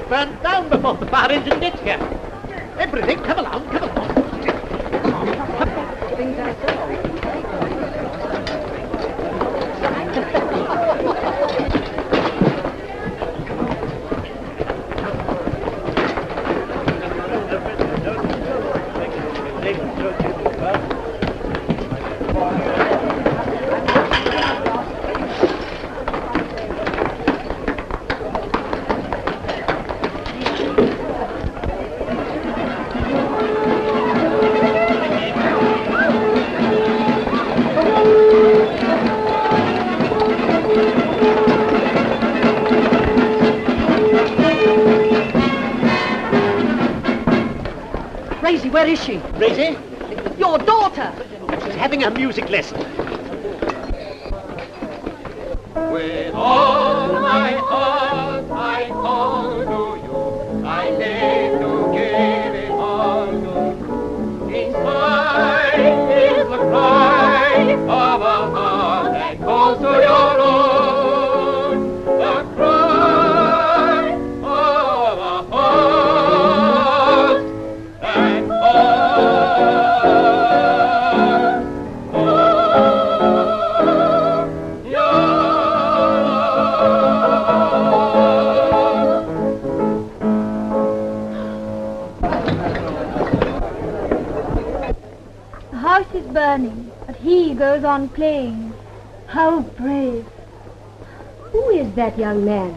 burnt down before the fire engine gets here. Everything, come along, come along. Things ourselves. Where is she? Resi? Your daughter! She's having a music lesson. With all my heart I call to you, I live to give it all to you. Inside is the cry of a heart that calls to your own, the cry of a heart that The house is burning, but he goes on playing. How brave. Who is that young man?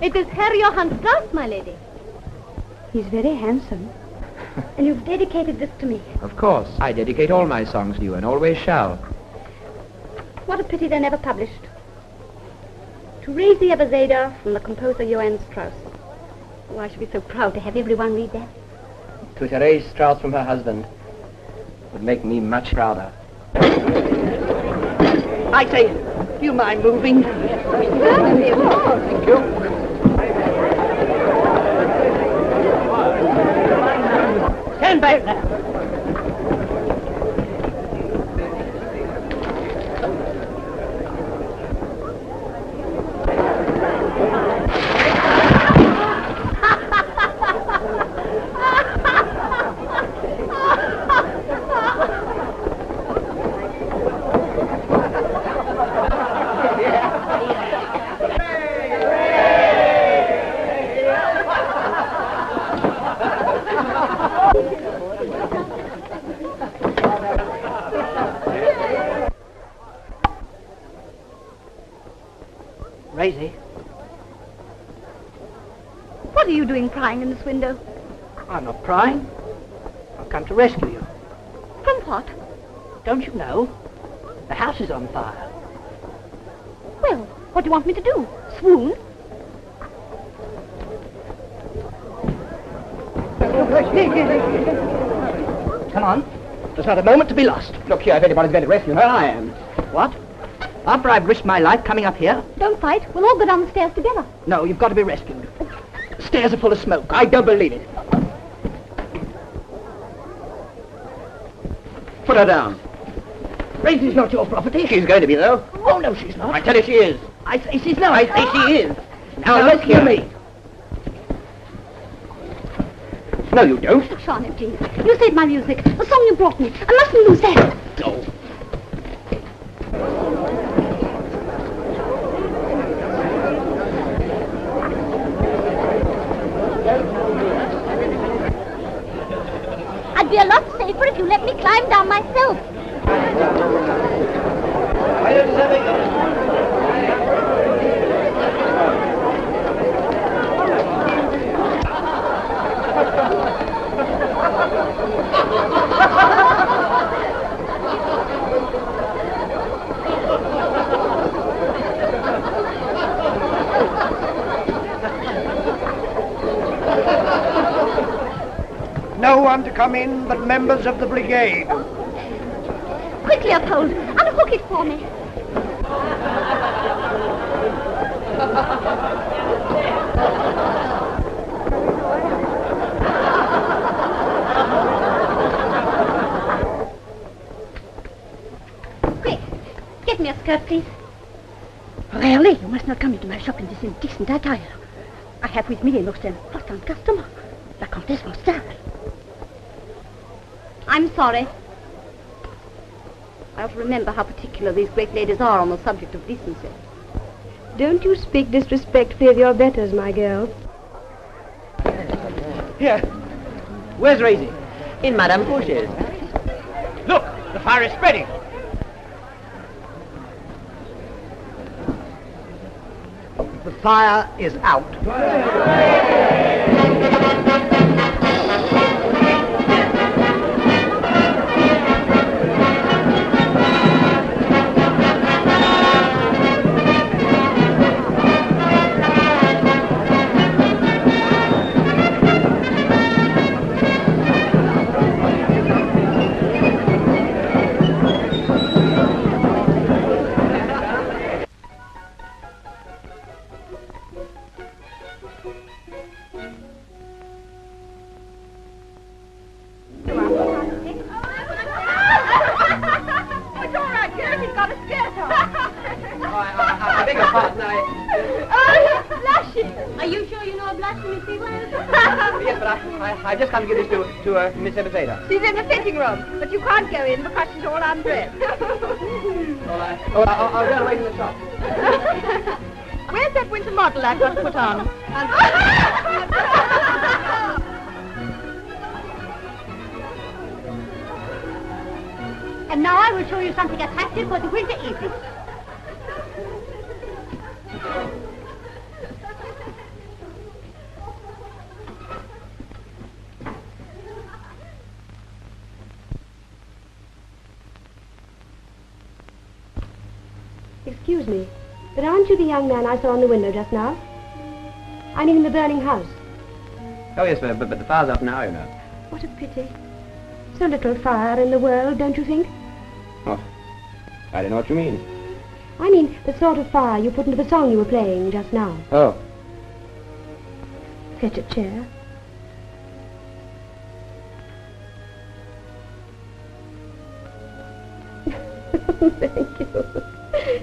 It is Herr Johann Strauss, my lady. He's very handsome. And you've dedicated this to me. Of course. I dedicate all my songs to you and always shall. What a pity they're never published. To Resi Ebezeder from the composer Johann Strauss. Oh, I should be so proud to have everyone read that. To Therese Strauss from her husband would make me much prouder. I say, do you mind moving? Certainly, of course. Thank you. Stand back now. Resi? What are you doing prying in this window? I'm not prying. I've come to rescue you. From what? Don't you know? The house is on fire. Well, what do you want me to do? Swoon? Come on. There's not a moment to be lost. Look here, if anybody's going to rescue her, I am. What? After I've risked my life coming up here? Don't fight. We'll all go down the stairs together. No, you've got to be rescued. The stairs are full of smoke. I don't believe it. Put her down. Resi's not your property. She's going to be, though. Oh, no, she's not. I tell you she is. I say she's not. I say she is. Now look here. Me. No, you don't. Schani, please. You saved my music. The song you brought me. I mustn't lose that. No. I'd be a lot safer if you let me climb down myself. No one to come in but members of the brigade. Quick, Leopold, unhook it for me. Quick, get me a skirt, please. Really, you must not come into my shop in this indecent attire. I have with me a most important customer, la Countess von Stahl. I'm sorry. I ought to remember how particular these great ladies are on the subject of decency. Don't you speak disrespectfully of your betters, my girl. Here. Where's Resi? In Madame Fauchet's. Look, the fire is spreading. The fire is out. I've just come to give this to Miss Ebezeder. She's in the sitting room, but you can't go in because she's all undressed. I'll go away from the shop. Where's that winter model I've got to put on? And now I will show you something attractive for the winter evening. Excuse me, but aren't you the young man I saw in the window just now? I mean in the burning house. Oh, yes, but the fire's up now, you know. What a pity. So little fire in the world, don't you think? Oh, I don't know what you mean. I mean the sort of fire you put into the song you were playing just now. Oh. Fetch a chair. Thank you.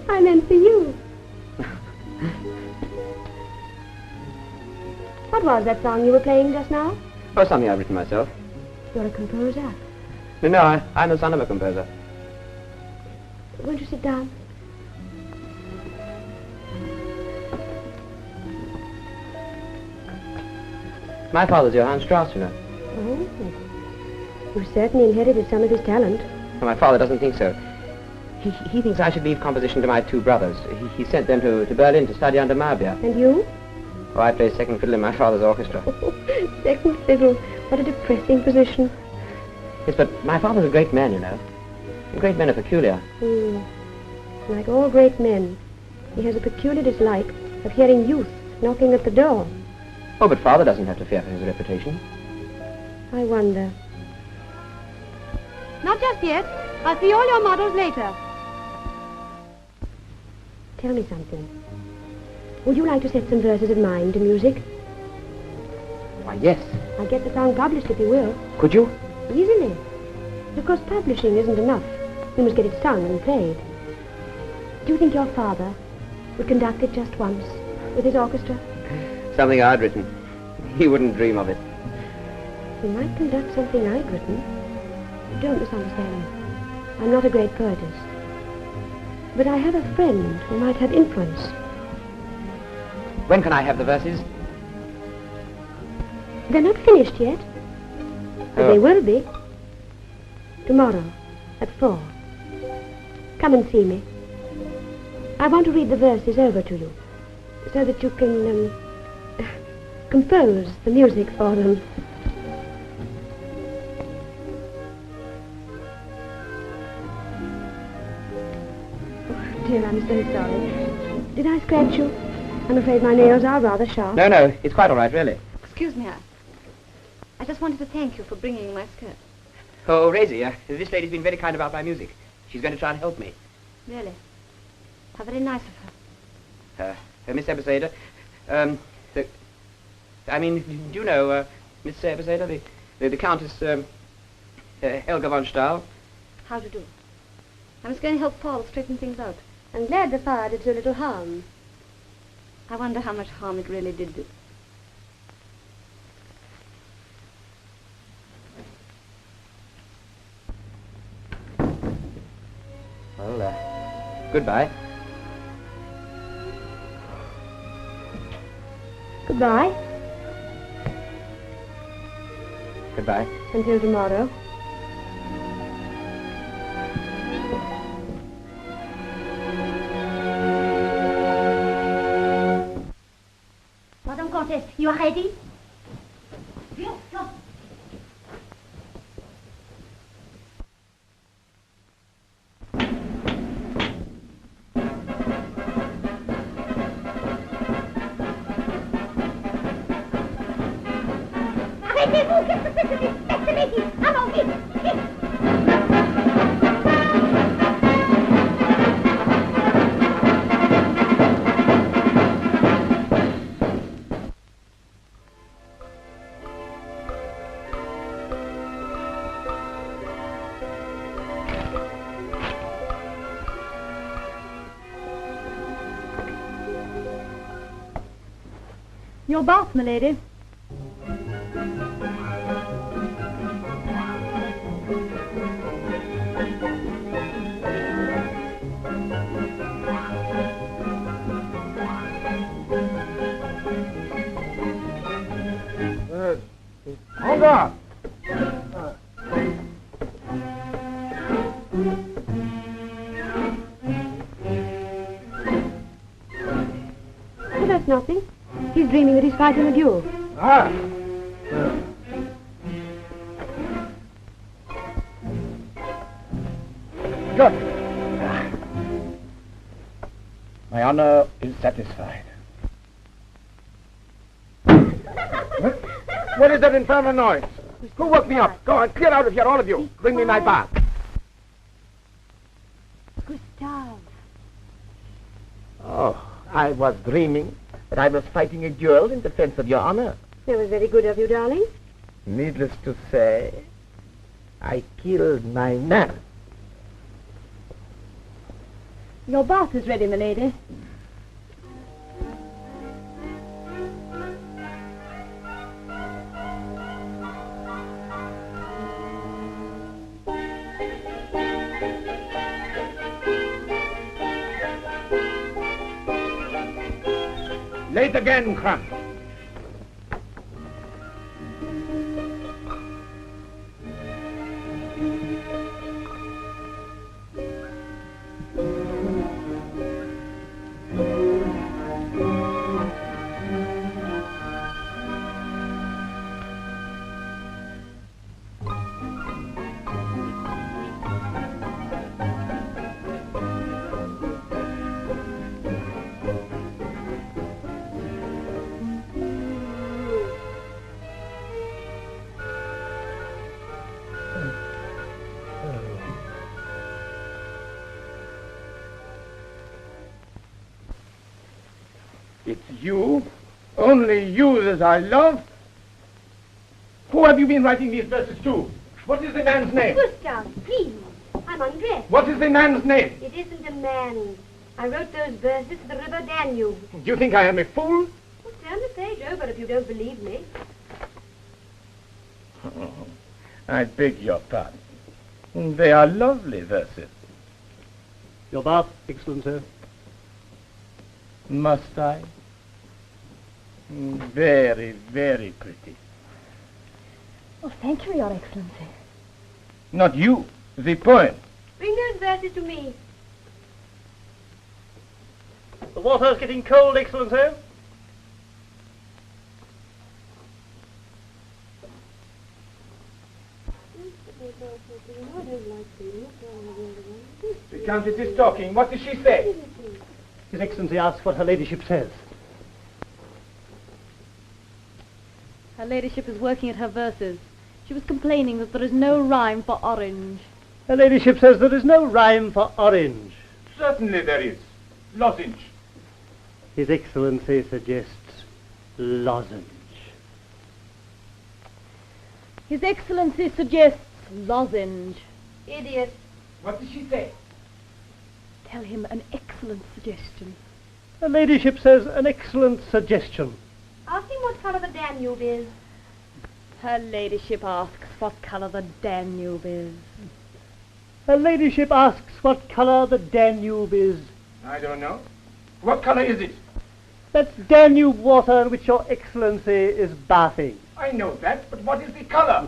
I meant for you. What was that song you were playing just now? Oh, something I've written myself. You're a composer. No, I'm the son of a composer. Won't you sit down? My father's Johann Strauss, you know. Oh. You certainly inherited some of his talent. Well, my father doesn't think so. He thinks I should leave composition to my two brothers. He sent them to Berlin to study under Meyerbeer. And you? Oh, I play second fiddle in my father's orchestra. Second fiddle. What a depressing position. Yes, but my father's a great man, you know. Great men are peculiar. Like all great men, he has a peculiar dislike of hearing youth knocking at the door. Oh, but father doesn't have to fear for his reputation. I wonder. Not just yet. I'll see all your models later. Tell me something. Would you like to set some verses of mine to music? Why, yes. I'll get the song published if you will. Could you? Easily. Of course, publishing isn't enough. We must get it sung and played. Do you think your father would conduct it just once with his orchestra? Something I'd written. He wouldn't dream of it. He might conduct something I'd written. Don't misunderstand me. I'm not a great poetess. But I have a friend who might have influence. When can I have the verses? They're not finished yet. But they will be. Tomorrow, at 4. Come and see me. I want to read the verses over to you, so that you can, compose the music for them. Oh, dear, I'm so sorry. Did I scratch you? I'm afraid my nails are rather sharp. No, it's quite all right, really. Excuse me, I just wanted to thank you for bringing my skirt. Oh, Resi, this lady's been very kind about my music. She's going to try and help me. Really? How very nice of her. Miss Ebezeder, do you know, Miss Ebezeder, the Countess Helga von Stahl? How to do? I was going to help Paul straighten things out. I'm glad the fire did so little harm. I wonder how much harm it really did do. Well, goodbye. Goodbye. Goodbye. Until tomorrow. Madame Countess, you are ready? Viens, come. Arrêtez-vous, qu'est-ce que c'est que cette espèce de bêtise? Allons, vite, vite. Your bath, my lady. Hold on. Oh, that's nothing. He's dreaming that he's fighting a duel. Ah. Good. My honor is satisfied. What is that infernal noise? Who woke me up? Go on, clear out of here, all of you. Bring me my bath. Gustav. Oh, I was dreaming that I was fighting a duel in defense of your honor. That was very good of you, darling. Needless to say, I killed my man. Your bath is ready, my lady. Late again, Crump. It's you, only you that I love. Who have you been writing these verses to? What is the man's name? Gustav, please. I'm undressed. What is the man's name? It isn't a man. I wrote those verses to the river Danube. Do you think I am a fool? Well, turn the page over if you don't believe me. Oh, I beg your pardon. They are lovely verses. Your bath, Excellency. Must I? Very, very pretty. Oh, thank you, Your Excellency. Not you, the poem. Bring those verses to me. The water's getting cold, Excellency. The Countess is talking. What does she say? His Excellency asks what her ladyship says. Her ladyship is working at her verses. She was complaining that there is no rhyme for orange. Her ladyship says there is no rhyme for orange. Certainly there is. Lozenge. His Excellency suggests lozenge. His Excellency suggests lozenge. Idiot. What does she say? tell him an excellent suggestion. Her ladyship says an excellent suggestion. Ask him what colour the Danube is. Her ladyship asks what colour the Danube is. Her ladyship asks what colour the Danube is. I don't know. What colour is it? That's Danube water in which your excellency is bathing. I know that, but what is the colour?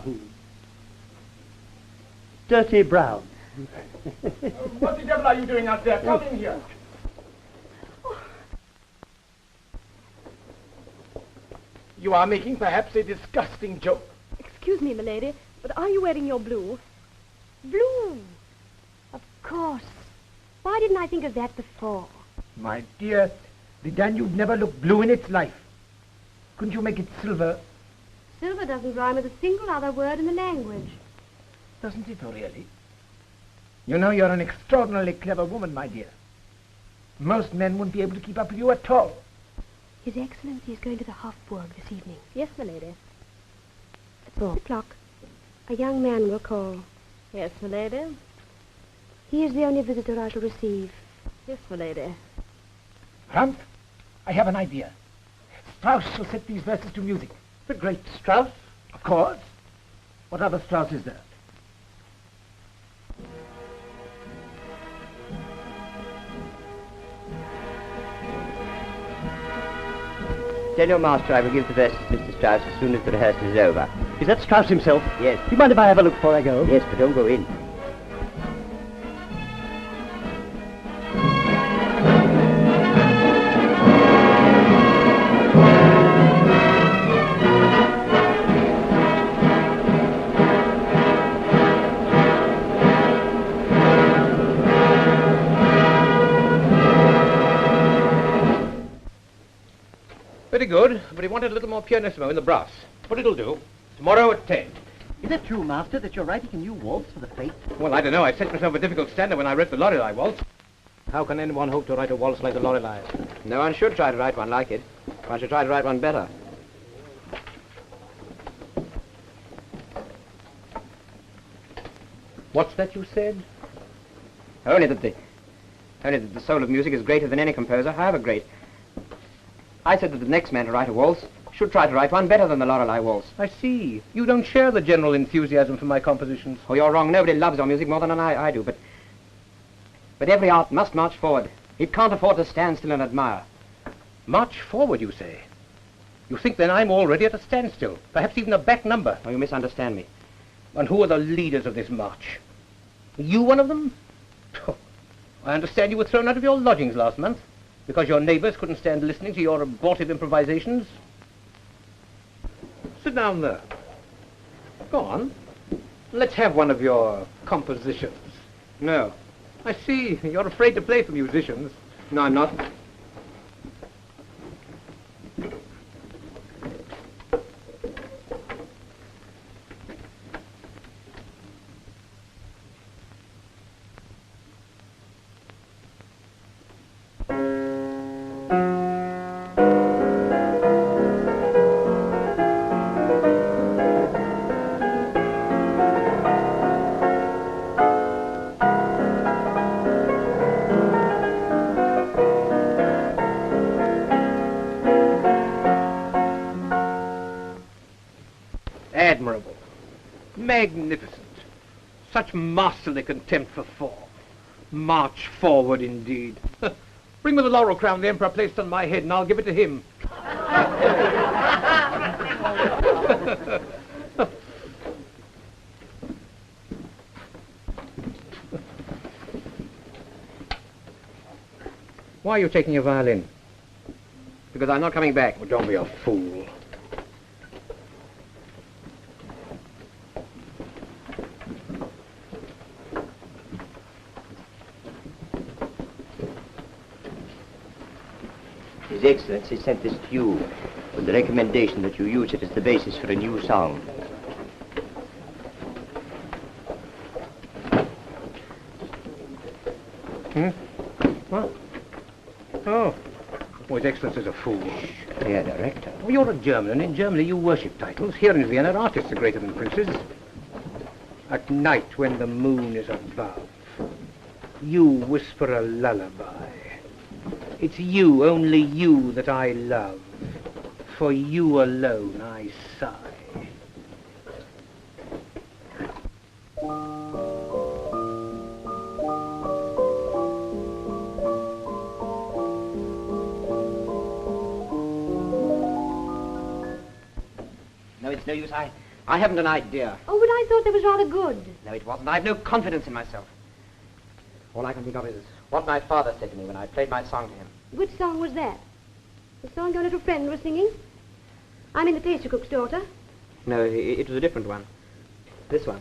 Dirty brown. What the devil are you doing out there? Come in here. You are making perhaps a disgusting joke. Excuse me, milady, but are you wearing your blue? Blue. Of course. Why didn't I think of that before? My dear, the Danube never looked blue in its life. Couldn't you make it silver? Silver doesn't rhyme with a single other word in the language. Doesn't it really? You know, you're an extraordinarily clever woman, my dear. Most men wouldn't be able to keep up with you at all. His Excellency is going to the Hofburg this evening. Yes, milady. At 4 o'clock. A young man will call. Yes, milady. He is the only visitor I shall receive. Yes, milady. Humph, I have an idea. Strauss shall set these verses to music. The great Strauss? Of course. What other Strauss is there? Tell your master I will give the verses to Mr. Strauss as soon as the rehearsal is over. Is that Strauss himself? Yes. Do you mind if I have a look before I go? Yes, but don't go in. Very good, but he wanted a little more pianissimo in the brass. But it'll do. Tomorrow at 10. Is it true, Master, that you're writing a new waltz for the fete? Well, I don't know. I set myself a difficult standard when I wrote the Lorelei waltz. How can anyone hope to write a waltz like the Lorelei? No one should try to write one like it. One should try to write one better. What's that you said? Only that the soul of music is greater than any composer, however great. I said that the next man to write a waltz should try to write one better than the Lorelei waltz. I see. You don't share the general enthusiasm for my compositions. Oh, you're wrong. Nobody loves our music more than I do, but every art must march forward. It can't afford to stand still and admire. March forward, you say? You think then I'm already at a standstill, perhaps even a back number? Oh, you misunderstand me. And who are the leaders of this march? Are you one of them? Oh, I understand you were thrown out of your lodgings last month because your neighbors couldn't stand listening to your abortive improvisations. Sit down there. Go on. Let's have one of your compositions. No. I see. You're afraid to play for musicians. No, I'm not. Admirable. Magnificent. Such masterly contempt for form. March forward, indeed. Bring me the laurel crown the Emperor placed on my head, and I'll give it to him. Why are you taking your violin? Because I'm not coming back. Well, don't be a fool. His Excellency sent this to you with the recommendation that you use it as the basis for a new song. What? Oh. Well, His Excellency's a fool. Herr Director. Well, you're a German, and in Germany you worship titles. Here in Vienna, artists are greater than princes. At night, when the moon is above. You whisper a lullaby. It's you, only you, that I love. For you alone I sigh. No, it's no use. I haven't an idea. Oh, but I thought that was rather good. No, it wasn't. I have no confidence in myself. All I can think of is what my father said to me when I played my song to him. Which song was that? The song your little friend was singing? I'm in the pastry cook's daughter. No, it was a different one. This one.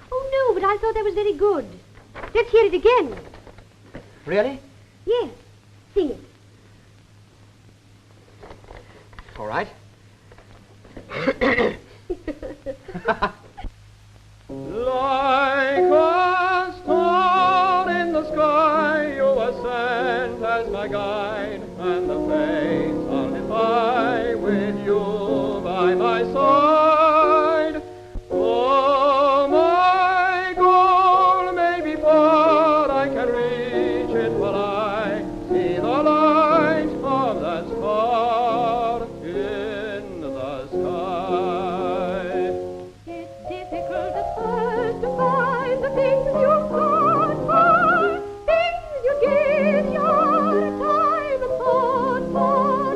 Oh, no, but I thought that was very good. Let's hear it again. Really? Yes. Sing it. All right. Like a star in the sky, you were sent as my guide, and the fates I'll defy with you by my side. Oh, my goal may be far, I can reach it when I see the light of that star in the sky. It's difficult at first to find the things you fought for, things you give your time and thought for.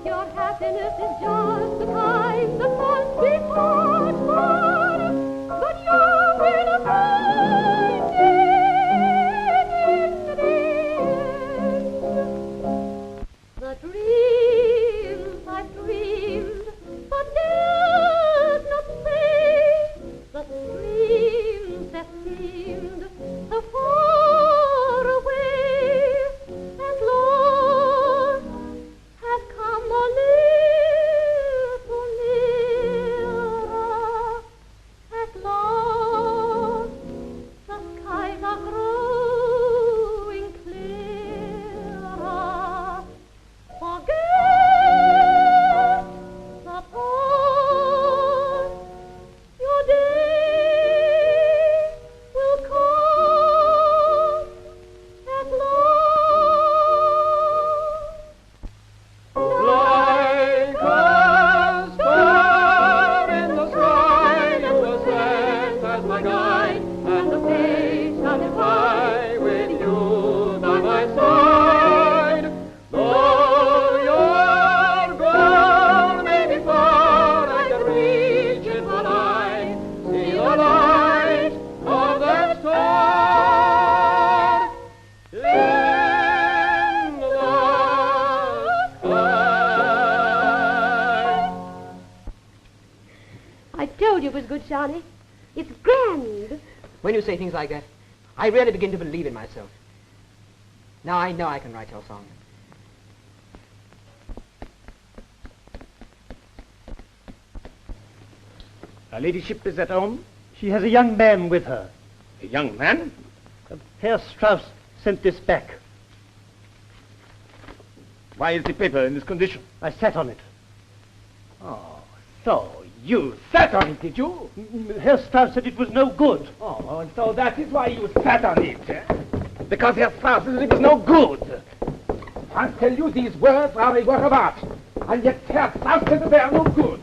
Your happiness is just the kind that must be fought for, but you will find it in the end. The dreams I've dreamed, but dared not say, the streams that seemed so far away, at last have come a little nearer. At last the skies are growing clearer. Forget the past, your day will come at Like a star in the sky, you were sent as my guide, and the fates shall defy with you by my side. Though your goal may be far, I can reach it when I see the light of that star in the sky. I told you it was good, Schani. It's grand. When you say things like that, I really begin to believe in myself. Now I know I can write your song. Her ladyship is at home? She has a young man with her. A young man? Herr Strauss sent this back. Why is the paper in this condition? I sat on it. Oh, so you sat on it, did you? Herr Strauss said it was no good. Oh, and so that is why you sat on it, eh? Because Herr Strauss said it was no good. I tell you, these words are a work of art. And yet Herr Strauss said that they are no good.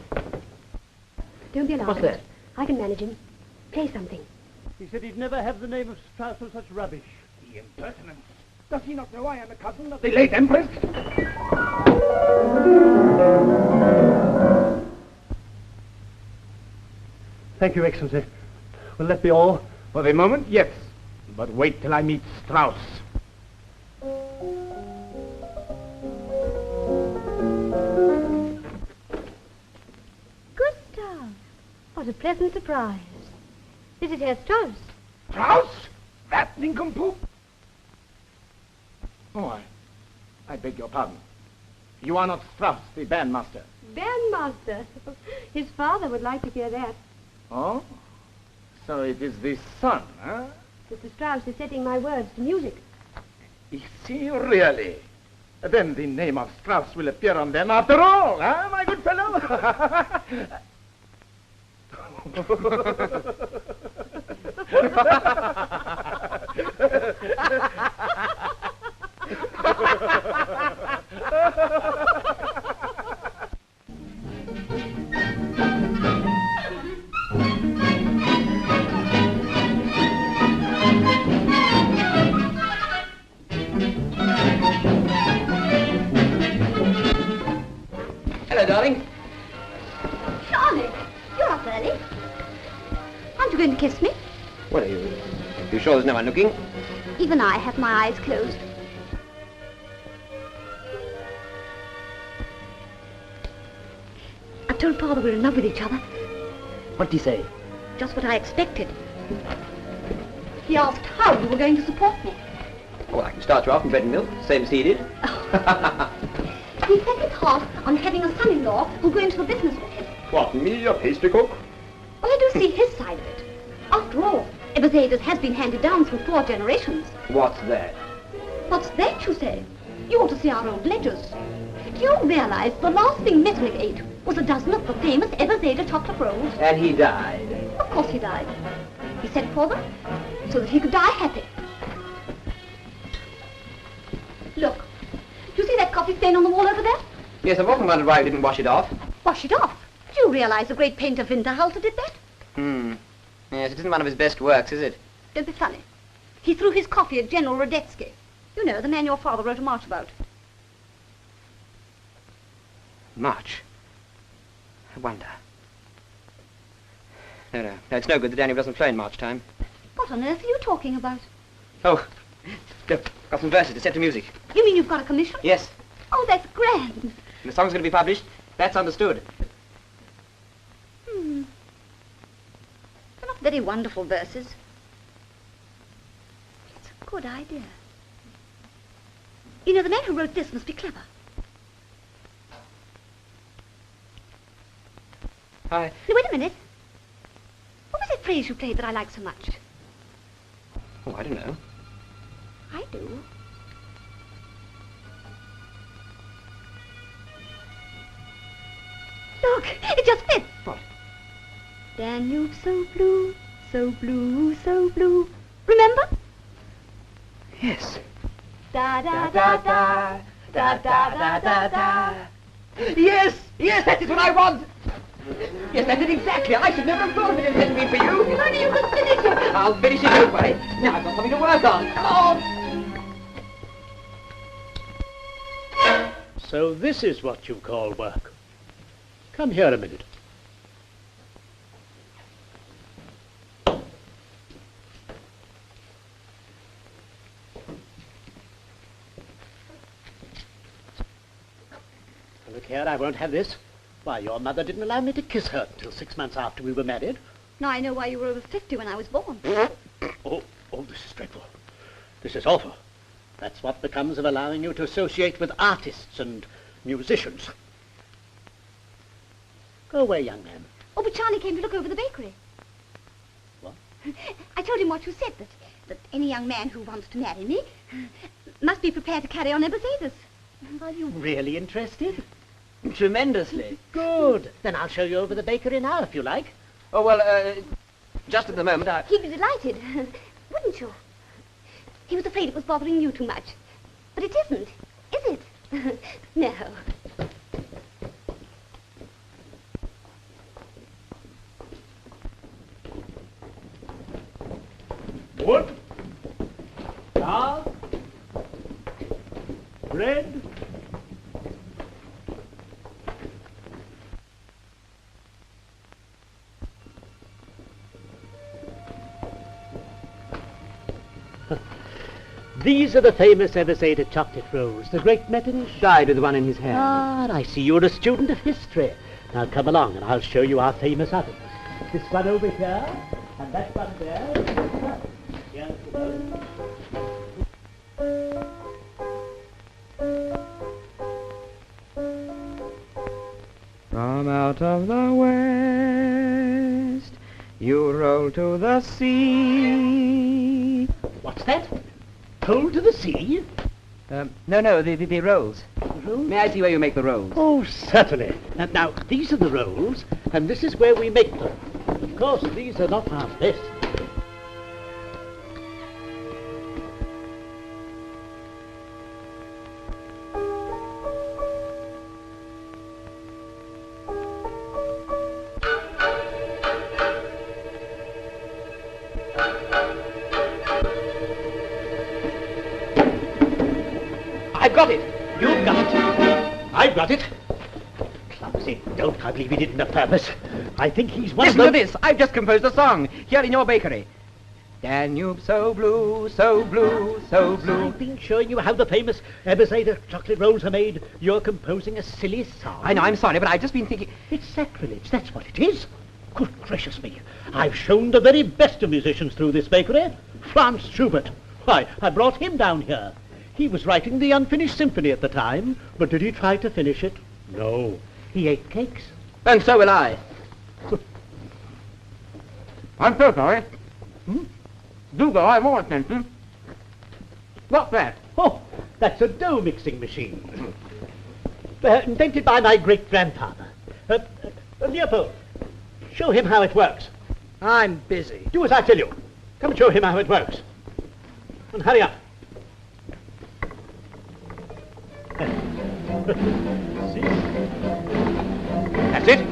Don't be alarmed. What's that? I can manage him. Play something. He said he'd never have the name of Strauss or such rubbish. The impertinence. Does he not know I am a cousin of the late Empress? Thank you, Excellency. Will that be all? For the moment, yes. But wait till I meet Strauss. Gustav, what a pleasant surprise. This is Herr Strauss. Strauss? That nincompoop? Oh, I beg your pardon. You are not Strauss, the bandmaster. Bandmaster. His father would like to hear that. Oh? So it is the son, huh? Mr. Strauss is setting my words to music. Is he really? Then the name of Strauss will appear on them after all, huh, my good fellow? Hello, darling. Charlie, you're up early. Aren't you going to kiss me? What are you? You sure there's no one looking? Even I have my eyes closed. I told Father we're in love with each other. What did he say? Just what I expected. He asked how you were going to support me. Oh, I can start you off in bread and milk, same as he did. He set his heart on having a son-in-law who'll go into the business with him. What, me, a pastry cook? Well, I do see his side of it. After all, Ebezeder has been handed down through 4 generations. What's that? What's that, you say? You ought to see our old ledgers. Do you realize the last thing Metternich ate was a dozen of the famous Ebezeder chocolate rolls? And he died. Of course he died. He sent for them so that he could die happy. Look, do you see that coffee stain on the wall over there? Yes, I've often wondered why you didn't wash it off. Wash it off? Do you realize the great painter Winterhalter did that? Yes, it isn't one of his best works, is it? Don't be funny. He threw his coffee at General Radetzky. You know, the man your father wrote a march about. March? I wonder. No, it's no good. The Danube doesn't flow in March time. What on earth are you talking about? Oh, got some verses to set to music. You mean you've got a commission? Yes. Oh, that's grand. And the song's going to be published. That's understood. They're not very wonderful verses. It's a good idea. You know, the man who wrote this must be clever. Hi. Now, wait a minute. What was that phrase you played that I like so much? Oh, I don't know. I do. Look, it just fits. What? Danube so blue, so blue, so blue. Remember? Yes. Da da da da, da da da da da. Yes, that is what I want. Yes, that's it exactly. I should never have thought of it if it hadn't been for you. If only you could finish it. I'll finish it, don't worry. Now I've got something to work on. Come on. So this is what you call work. Come here a minute. Look here, I won't have this. Why, your mother didn't allow me to kiss her until 6 months after we were married. Now I know why you were over 50 when I was born. Oh, this is dreadful. This is awful. That's what becomes of allowing you to associate with artists and musicians. Go away, young man. Oh, but Charlie came to look over the bakery. What? I told him what you said, that any young man who wants to marry me must be prepared to carry on Ebezeders. Are you really interested? Tremendously. Good. Then I'll show you over the bakery now, if you like. Oh, well, just at the moment, He'd be delighted, wouldn't you? He was afraid it was bothering you too much. But it isn't, is it? No. Wood, flour, bread. These are the famous Ebezeder chocolate rolls. The great Metternich died with one in his hand. Ah, I see you're a student of history. Now come along and I'll show you our famous ovens. This one over here, and that one there. Here's the oven. From out of the west, you roll to the sea. What's that? Coal to the sea? No, the rolls. Rolls? May I see where you make the rolls? Oh, certainly. Now, these are the rolls, and this is where we make them. Of course, these are not our best. I've got it! You've got it. I've got it. Clumsy dope, I believe he did it on purpose. I think he's one Listen of to those... this. I've just composed a song here in your bakery. Danube so blue, so blue, so blue. I've been showing you how the famous Ebezeder chocolate rolls are made. You're composing a silly song. I know, I'm sorry, but I've just been thinking... It's sacrilege, that's what it is. Good gracious me. I've shown the very best of musicians through this bakery. Franz Schubert. Why, I brought him down here. He was writing the unfinished symphony at the time, but did he try to finish it? No. He ate cakes. And so will I. I'm so sorry. Do go, I'm more attention. What's that? Oh, that's a dough mixing machine. Invented by my great-grandfather. Leopold, show him how it works. I'm busy. Do as I tell you. Come and show him how it works. And hurry up. See? That's it.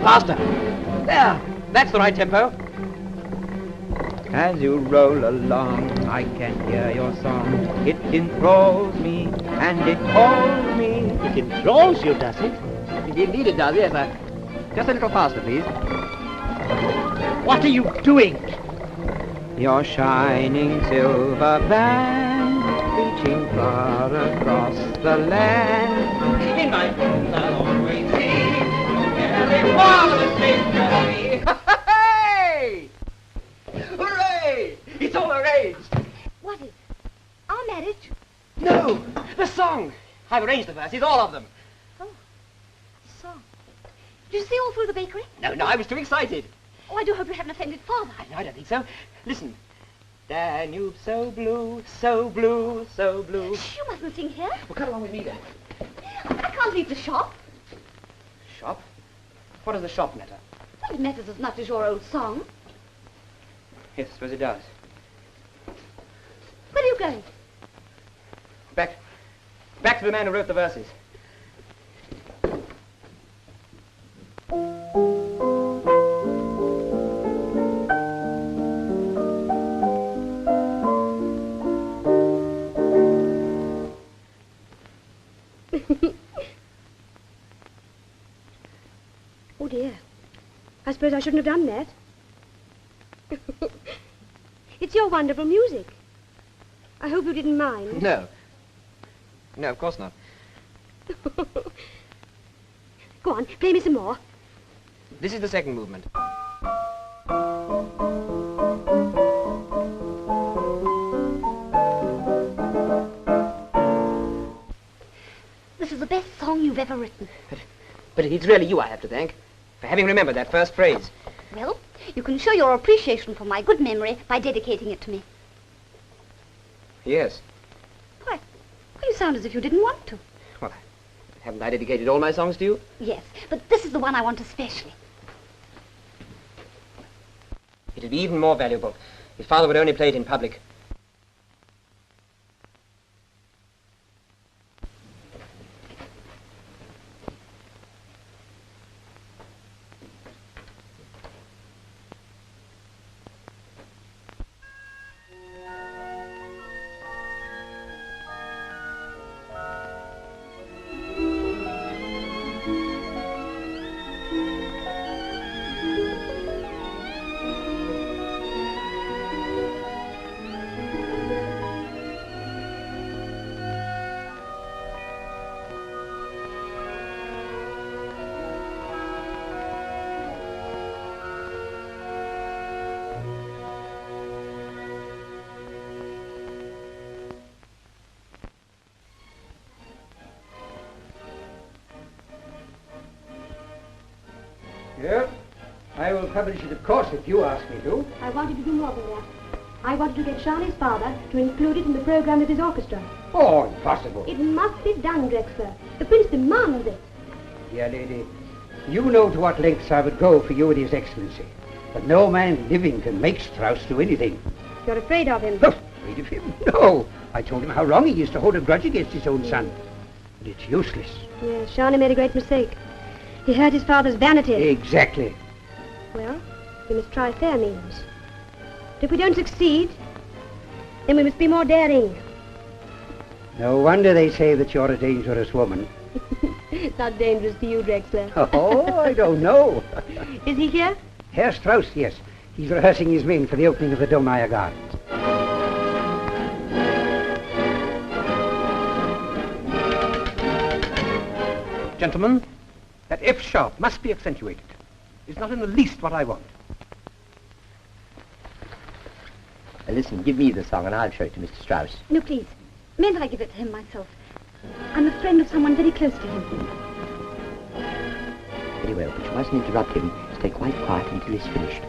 Faster. There. That's the right tempo. As you roll along, I can hear your song. It enthralls me, and it calls me. It enthralls you, does it? Indeed it does, yes. Just a little faster, please. What are you doing? Your shining silver band, reaching far across the land. In my dreams I'll always sing, every marvelous victory. Hey! Hooray! It's all arranged. What is? Our marriage? No, the song. I've arranged the verses, all of them. Oh, song. Did you see all through the bakery? No, I was too excited. Oh, I do hope you haven't offended Father. I don't think so. Listen. Danube so blue, so blue, so blue. Shh, you mustn't sing here. Well, come along with me then. I can't leave the shop. Shop? What does the shop matter? Well, it matters as much as your old song. Yes, I suppose it does. Where are you going? Back to the man who wrote the verses. Oh dear. I suppose I shouldn't have done that. It's your wonderful music. I hope you didn't mind. No. No, of course not. Go on, play me some more. This is the second movement. This is the best song you've ever written. But it's really you I have to thank for having remembered that first phrase. Well, you can show your appreciation for my good memory by dedicating it to me. Yes. Why, you sound as if you didn't want to. Well, haven't I dedicated all my songs to you? Yes, but this is the one I want especially. It'd be even more valuable if Father would only play it in public. Yes, I will publish it, of course, if you ask me to. I wanted to do more than that. I wanted to get Schani's father to include it in the program of his orchestra. Oh, impossible. It must be done, Drexler. The prince demands it. Dear lady, you know to what lengths I would go for you and His Excellency. But no man living can make Strauss do anything. You're afraid of him? Oh, afraid of him? No. I told him how wrong he is to hold a grudge against his own son. But it's useless. Yes, Schani made a great mistake. He hurt his father's vanity. Exactly. Well, we must try fair means. If we don't succeed, then we must be more daring. No wonder they say that you're a dangerous woman. It's not dangerous to you, Drexler. Oh, I don't know. Is he here? Herr Strauss, yes. He's rehearsing his men for the opening of the Domeyer Gardens. Gentlemen, that F sharp must be accentuated. It's not in the least what I want. Listen, give me the song and I'll show it to Mr. Strauss. No, please. Mayn't I give it to him myself? I'm a friend of someone very close to him. Very well, but you mustn't interrupt him. Stay quite quiet until he's finished.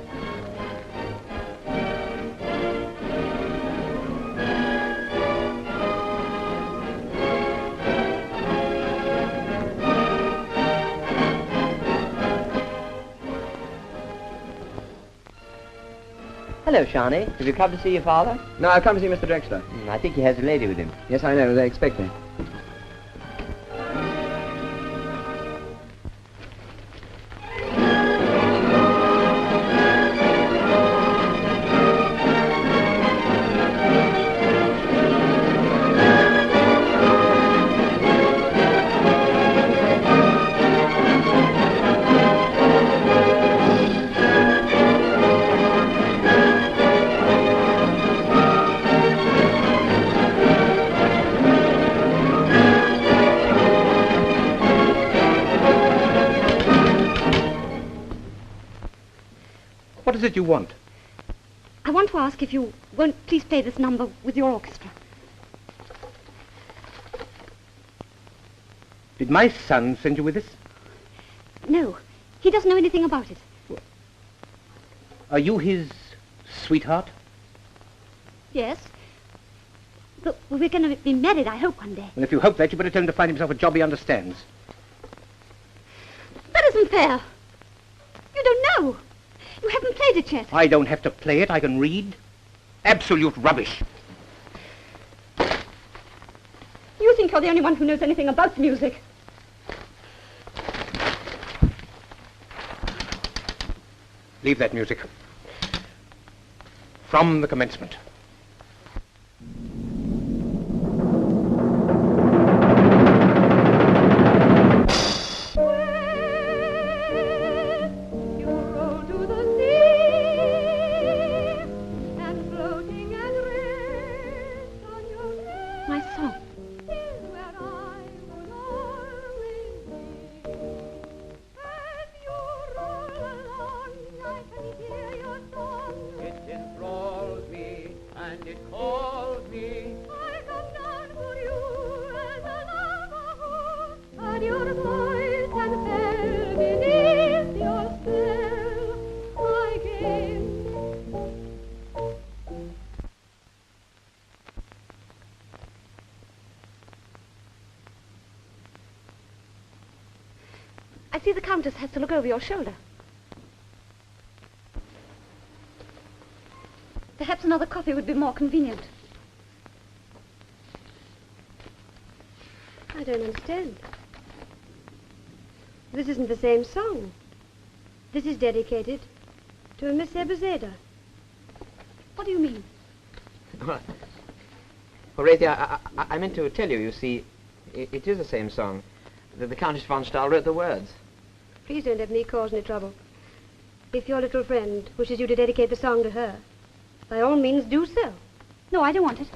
Hello, Schani. Have you come to see your father? No, I've come to see Mr. Drexler. I think he has a lady with him. Yes, I know. They expect me. What is it you want? I want to ask if you won't please play this number with your orchestra. Did my son send you with this? No, he doesn't know anything about it. Are you his sweetheart? Yes. But we're going to be married, I hope, one day. Well, if you hope that, you better tell him to find himself a job he understands. That isn't fair. You don't know. You haven't played it yet. I don't have to play it. I can read. Absolute rubbish. You think you're the only one who knows anything about the music. Leave that music. From the commencement. I see the Countess has to look over your shoulder. Perhaps another coffee would be more convenient. I don't understand. This isn't the same song. This is dedicated to a Miss Ebezeder. What do you mean? Well, Resi, I meant to tell you, you see, it is the same song. The Countess von Stahl wrote the words. Please don't let me cause any trouble. If your little friend wishes you to dedicate the song to her, by all means do so. No, I don't want it.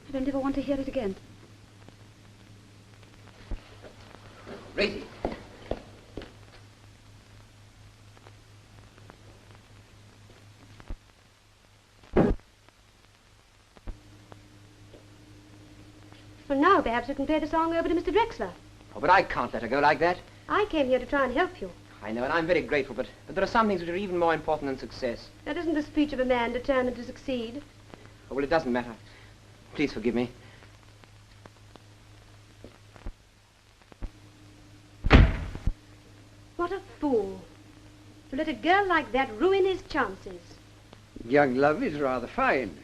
I don't ever want to hear it again. Resi. Well, now perhaps you can play the song over to Mr. Drexler. Oh, but I can't let her go like that. I came here to try and help you. I know, and I'm very grateful, but there are some things which are even more important than success. That isn't the speech of a man determined to succeed. Oh, well, it doesn't matter. Please forgive me. What a fool. To let a girl like that ruin his chances. Young love is rather fine.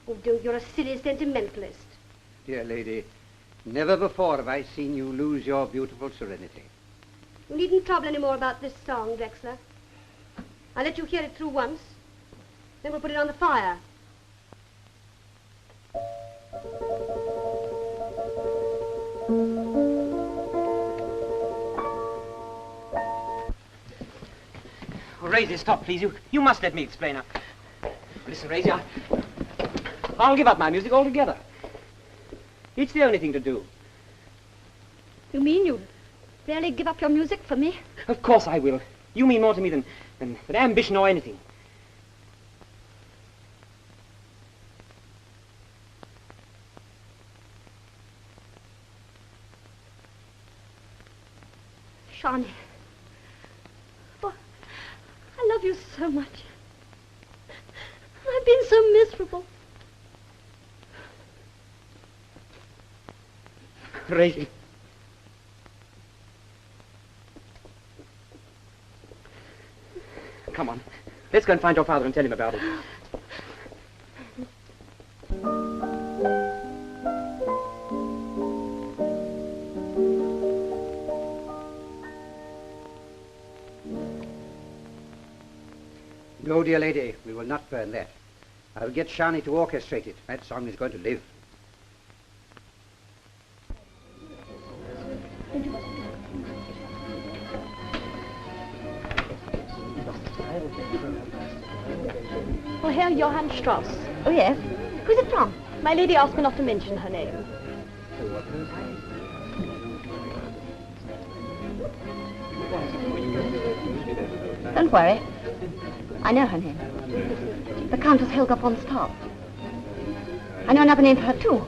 Oh, don't, you're a silly sentimentalist. Dear lady, never before have I seen you lose your beautiful serenity. You needn't trouble any more about this song, Drexler. I'll let you hear it through once. Then we'll put it on the fire. Oh, Resi, stop, please. You must let me explain now. Listen, Resi, I'll give up my music altogether. It's the only thing to do. You mean you really give up your music for me? Of course I will. You mean more to me than ambition or anything. Schani. Oh, I love you so much. I've been so miserable. Resi. Come on. Let's go and find your father and tell him about it. No, dear lady, we will not burn that. I'll get Schani to orchestrate it. That song is going to live. Well, Herr Johann Strauss. Oh, yes? Who's it from? My lady asked me not to mention her name. Don't worry. I know her name. The Countess Helga von Stahl. I know another name for her, too.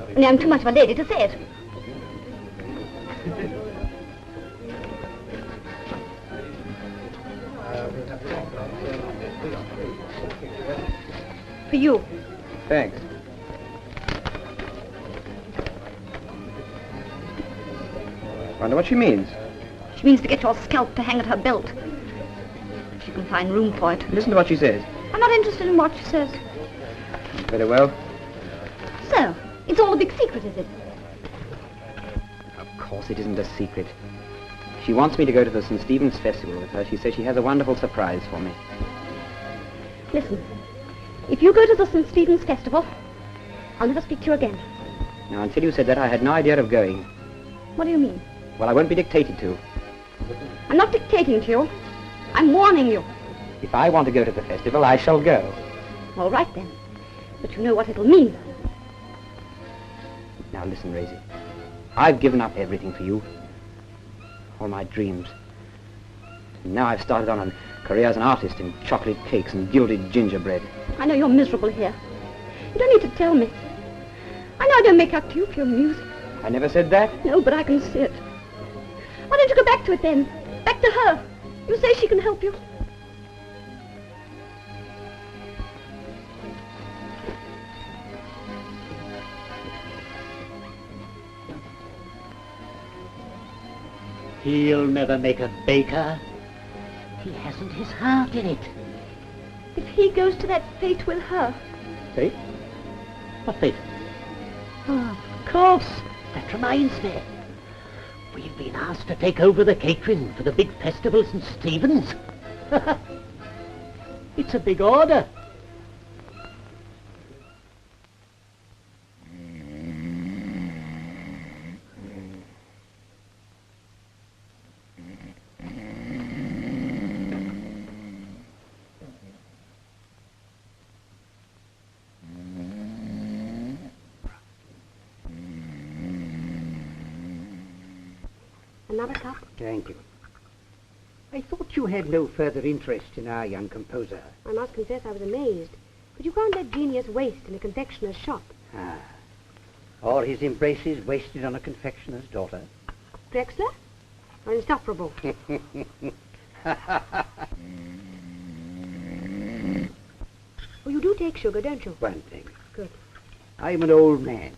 Only I'm too much of a lady to say it. For you. Thanks. Wonder what she means. She means to get your scalp to hang at her belt. If she can find room for it. Listen to what she says. I'm not interested in what she says. Very well. So, it's all a big secret, is it? Of course it isn't a secret. She wants me to go to the St. Stephen's Festival with her. She says she has a wonderful surprise for me. Listen, if you go to the St. Stephen's Festival, I'll never speak to you again. Now, until you said that, I had no idea of going. What do you mean? Well, I won't be dictated to. I'm not dictating to you. I'm warning you. If I want to go to the festival, I shall go. All right, then. But you know what it'll mean. Now, listen, Resi. I've given up everything for you. All my dreams. And now I've started on a career as an artist in chocolate cakes and gilded gingerbread. I know you're miserable here. You don't need to tell me. I know I don't make up to you for your music. I never said that. No, but I can see it. Why don't you go back to it then? Back to her. You say she can help you. He'll never make a baker. He hasn't his heart in it. If he goes to that fete with her. Fate? What fate? Oh, of course. That reminds me. We've been asked to take over the catering for the big festival St. Stephen's. It's a big order. Another cup? Thank you. I thought you had no further interest in our young composer. I must confess I was amazed. But you can't let genius waste in a confectioner's shop. Ah. Or his embraces wasted on a confectioner's daughter. Drexler? Are insufferable. Oh, you do take sugar, don't you? One thing. Good. I'm an old man.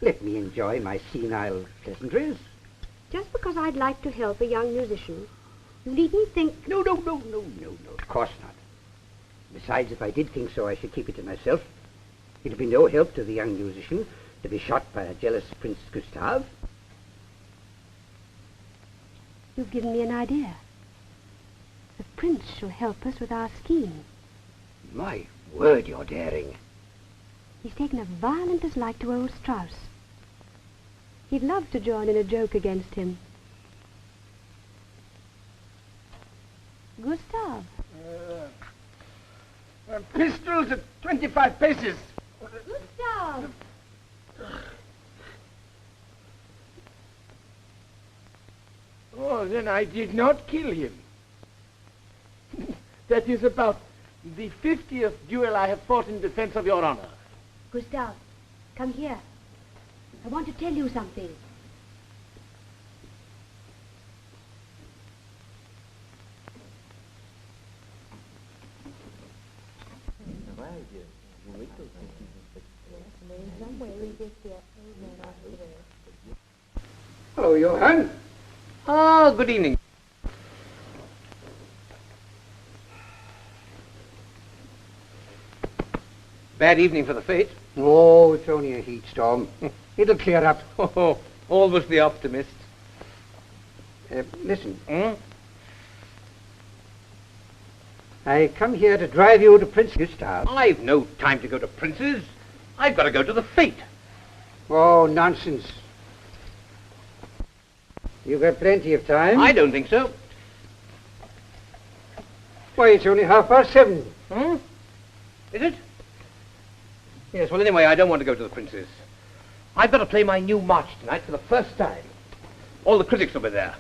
Let me enjoy my senile pleasantries. Just because I'd like to help a young musician, you needn't think... No, of course not. Besides, if I did think so, I should keep it to myself. It'd be no help to the young musician to be shot by a jealous Prince Gustav. You've given me an idea. The prince shall help us with our scheme. My word, you're daring. He's taken a violent dislike to old Strauss. He'd love to join in a joke against him. Gustav. Pistols at 25 paces. Gustav! Oh, then I did not kill him. That is about the 50th duel I have fought in defense of your honor. Gustav, come here. I want to tell you something. Hello, Johann. Ah, good evening. Bad evening for the fete. Oh, it's only a heat storm. It'll clear up. Oh, always the optimist. Listen. Hmm? I come here to drive you to Prince Gustav. I've no time to go to Prince's. I've got to go to the fete. Oh, nonsense. You've got plenty of time. I don't think so. Why, it's only 7:30. Hmm? Is it? Yes, well, anyway, I don't want to go to the Prince's. I've got to play my new march tonight for the first time. All the critics will be there.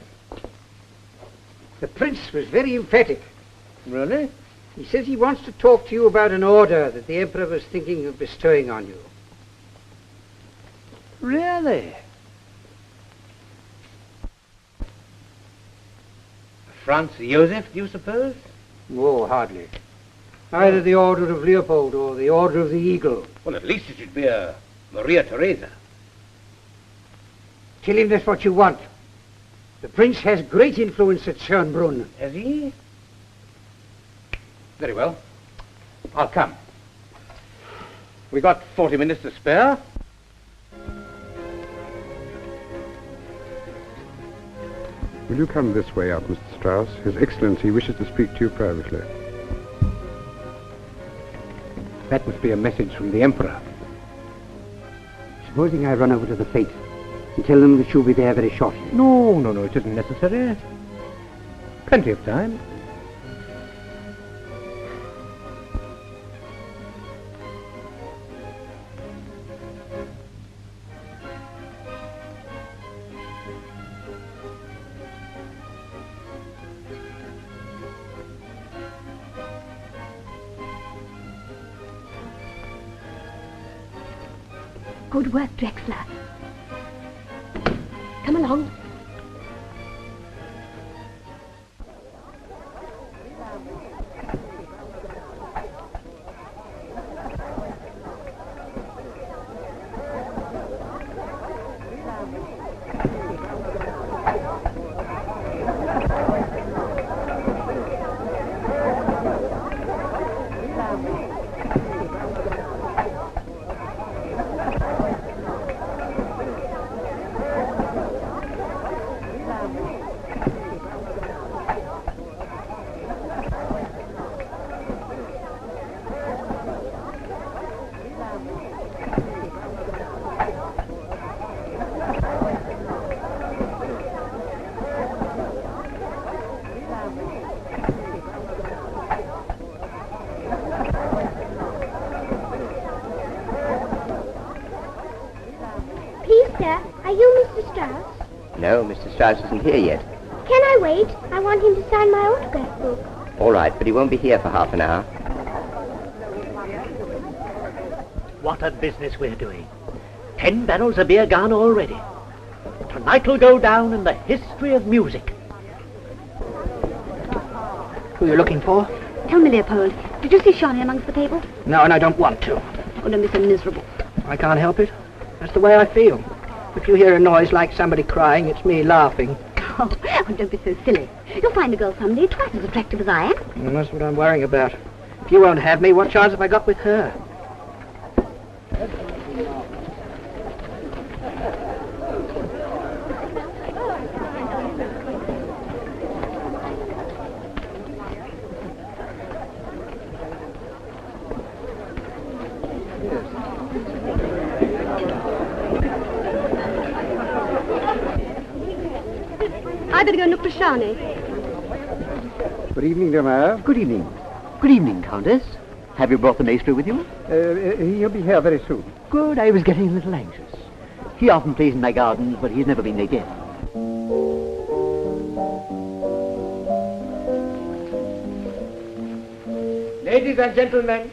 The prince was very emphatic. Really? He says he wants to talk to you about an order that the emperor was thinking of bestowing on you. Really? Franz Joseph, do you suppose? Oh, hardly. Either the Order of Leopold or the Order of the Eagle. Well, at least it should be a Maria Theresa. Tell him that's what you want. The prince has great influence at Schönbrunn. Has he? Very well. I'll come. We got 40 minutes to spare. Will you come this way out, Mr. Strauss? His Excellency wishes to speak to you privately. That must be a message from the emperor. Supposing I run over to the fete and tell them that you'll be there very shortly. No, it isn't necessary. Plenty of time. Good work, Drexler. Come along. Are you Mr. Strauss? No, Mr. Strauss isn't here yet. Can I wait? I want him to sign my autograph book. All right, but he won't be here for half an hour. What a business we're doing. 10 barrels of beer gone already. Tonight'll go down in the history of music. Who are you looking for? Tell me, Leopold, did you see Schani amongst the table? No, and I don't want to. Oh, don't be so miserable. I can't help it. That's the way I feel. If you hear a noise like somebody crying, it's me laughing. Oh, don't be so silly. You'll find a girl someday twice as attractive as I am. And that's what I'm worrying about. If you won't have me, what chance have I got with her? I better go and look for Schani. Good evening, dear Mayor. Good evening. Good evening, Countess. Have you brought the maestro with you? He'll be here very soon. Good. I was getting a little anxious. He often plays in my gardens, but he's never been late yet. Ladies and gentlemen,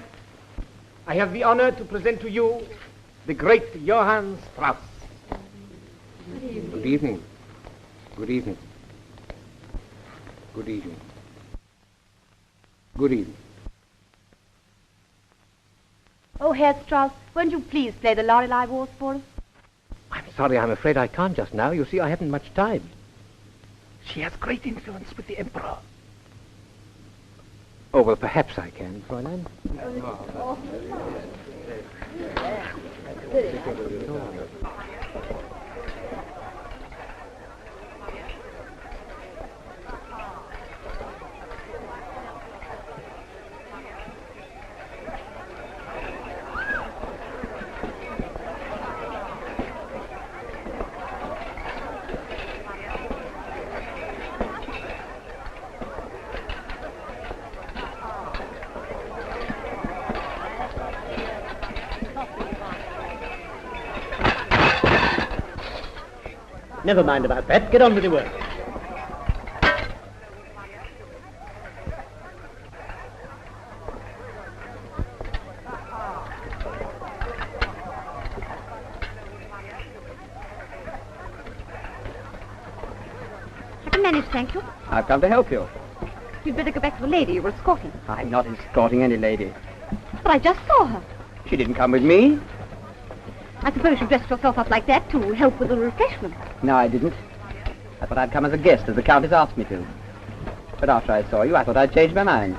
I have the honor to present to you the great Johann Strauss. Good evening. Good evening. Good evening. Good evening. Oh, Herr Strauss, won't you please play the Lorelei Waltz for us? I'm sorry, I'm afraid I can't just now. You see, I haven't much time. She has great influence with the Emperor. Oh, well, perhaps I can, Fräulein. Never mind about that. Get on with your work. I can manage, thank you. I've come to help you. You'd better go back to the lady you were escorting. I'm not escorting any lady. But I just saw her. She didn't come with me. I suppose you dressed yourself up like that to help with the refreshment. No, I didn't. I thought I'd come as a guest, as the Countess asked me to. But after I saw you, I thought I'd changed my mind.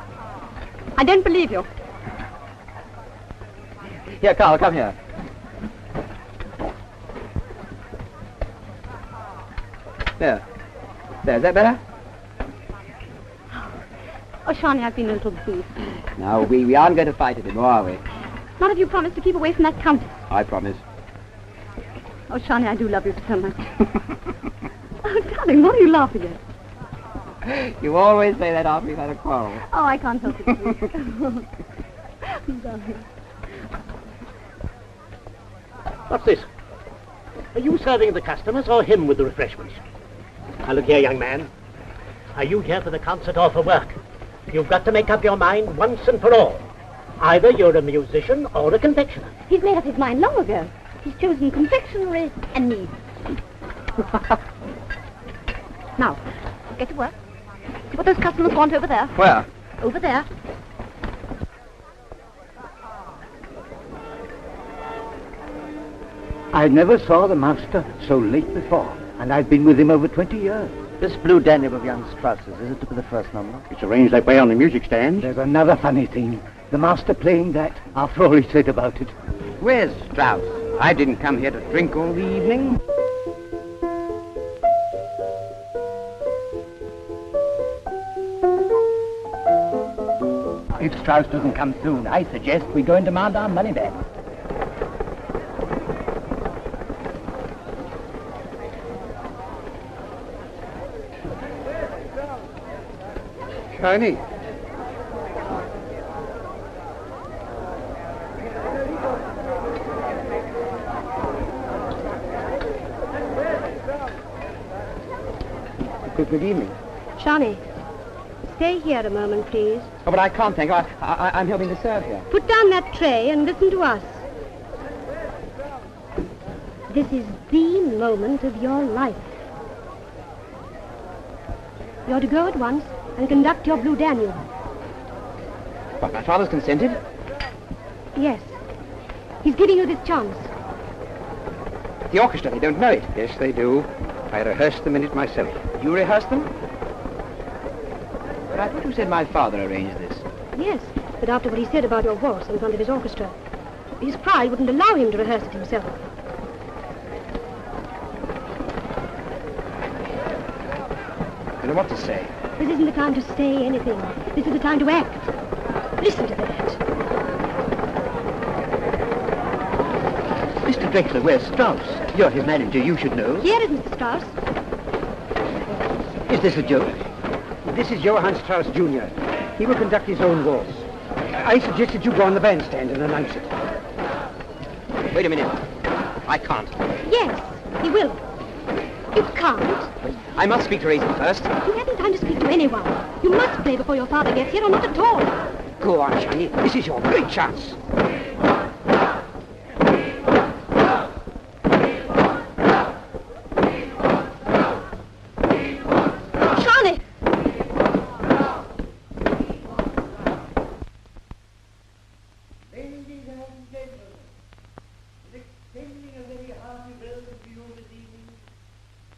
I don't believe you. Here, Carl, come here. There. There, is that better? Oh, Schani, I've been a little beef. No, we aren't going to fight anymore, are we? Not if you promise to keep away from that Countess. I promise. Oh, Schani, I do love you so much. Oh, darling, what are you laughing at? You always say that after you've had a quarrel. Oh, I can't help it, please. Darling. What's this? Are you serving the customers or him with the refreshments? Now, look here, young man. Are you here for the concert or for work? You've got to make up your mind once and for all. Either you're a musician or a confectioner. He's made up his mind long ago. He's chosen confectionery and me. Now, get to work. See what those customers want over there. Where? Over there. I never saw the master so late before, and I've been with him over 20 years. This Blue Danube of young Strauss's, is it to be the first number? It's arranged that way on the music stand. There's another funny thing. The master playing that after all he said about it. Where's Strauss? I didn't come here to drink all the evening. If Strauss doesn't come soon, I suggest we go and demand our money back. Schani. Good evening. Schani, stay here a moment, please. Oh, but I can't, thank you. I'm helping to serve here. Put down that tray and listen to us. This is the moment of your life. You're to go at once and conduct your Blue Danube. But my father's consented? Yes. He's giving you this chance. The orchestra, they don't know it. Yes, they do. I rehearsed them in it myself. You rehearsed them? But I thought you said my father arranged this. Yes, but after what he said about your waltz in front of his orchestra, his pride wouldn't allow him to rehearse it himself. I don't know what to say. This isn't the time to say anything. This is the time to act. Listen to that. Mr. Drexler, where's Strauss? You're his manager, you should know. Here is Mr. Strauss. Is this a joke? This is Johann Strauss, Jr. He will conduct his own waltz. I suggested you go on the bandstand and announce it. Wait a minute. I can't. Yes, he will. You can't. I must speak to Resi first. You haven't time to speak to anyone. You must play before your father gets here or not at all. Go on, Schani. This is your great chance. Schani! Ladies and gentlemen, extending a very hearty welcome to you this evening,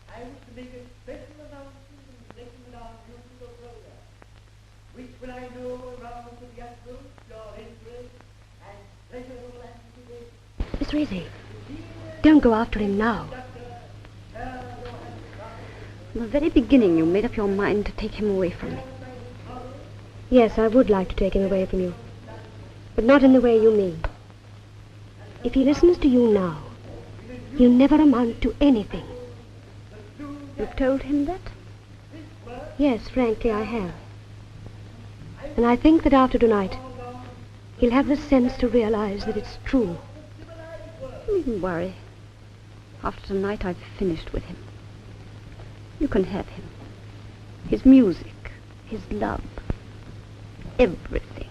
I wish to make a special announcement in connection with our musical program, which will I know around to the utmost your interest and pleasurable anticipation. Miss Resi, don't go after him now. From the very beginning, you made up your mind to take him away from me. Yes, I would like to take him away from you. But not in the way you mean. If he listens to you now, he'll never amount to anything. You've told him that? Yes, frankly, I have. And I think that after tonight, he'll have the sense to realize that it's true. You needn't worry. After tonight, I've finished with him. You can have him. His music, his love, everything.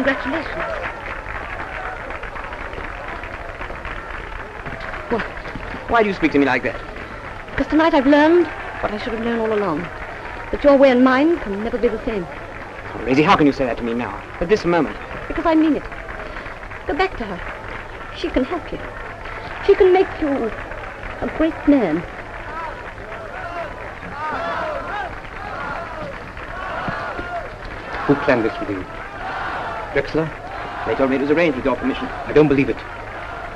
Congratulations. Why do you speak to me like that? Because tonight I've learned what I should have known all along. That your way and mine can never be the same. Oh, Resi, how can you say that to me now? At this moment? Because I mean it. Go back to her. She can help you. She can make you a great man. Who planned this with you? Drexler. They told me it was arranged with your permission. I don't believe it.